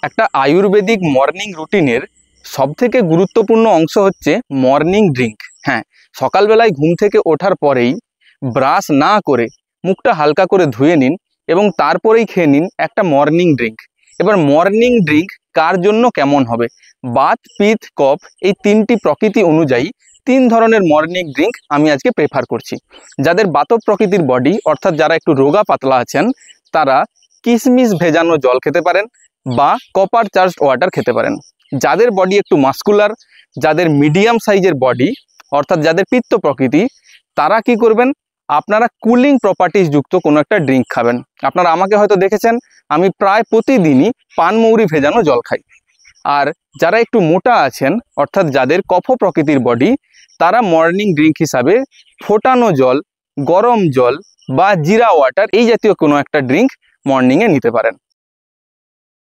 একটা আয়ুর্বেদিক মর্নিং রুটিনের সবথেকে গুরুত্বপূর্ণ অংশ হচ্ছে মর্নিং ড্রিঙ্ক। হ্যাঁ, সকালবেলায় ঘুম থেকে ওঠার পরেই ব্রাশ না করে মুখটা হালকা করে ধুয়ে নিন এবং তারপরেই খেয়ে নিন একটা মর্নিং ড্রিঙ্ক। এবার মর্নিং ড্রিঙ্ক কার জন্য কেমন হবে? বাত, পিত্ত, কফ এই তিনটি প্রকৃতি অনুযায়ী 3 ধরনের মর্নিং ড্রিঙ্ক আমি আজকে প্রেফার করছি। যাদের বাত প্রকৃতির বডি, অর্থাৎ যারা একটু রোগা পাতলা আছেন, তারা কিশমিশ ভেজানো জল খেতে পারেন বা কপার চার্জড ওয়াটার খেতে পারেন। যাদের বডি একটু মাস্কুলার, যাদের মিডিয়াম সাইজের বডি, অর্থাৎ যাদের পিত্ত প্রকৃতি, তারা কি করবেন? আপনারা কুলিং প্রপার্টিজ যুক্ত কোনো একটা ড্রিঙ্ক খাবেন। আপনারা আমাকে হয়তো দেখেছেন, আমি প্রায় প্রতিদিনই পানমৌরি ভেজানো জল খাই। আর যারা একটু মোটা আছেন, অর্থাৎ যাদের কফ প্রকৃতির বডি, তারা মর্নিং ড্রিঙ্ক হিসাবে ফোটানো জল, গরম জল বা জিরা ওয়াটার এই জাতীয় কোনো একটা ড্রিঙ্ক মর্নিংয়ে নিতে পারেন।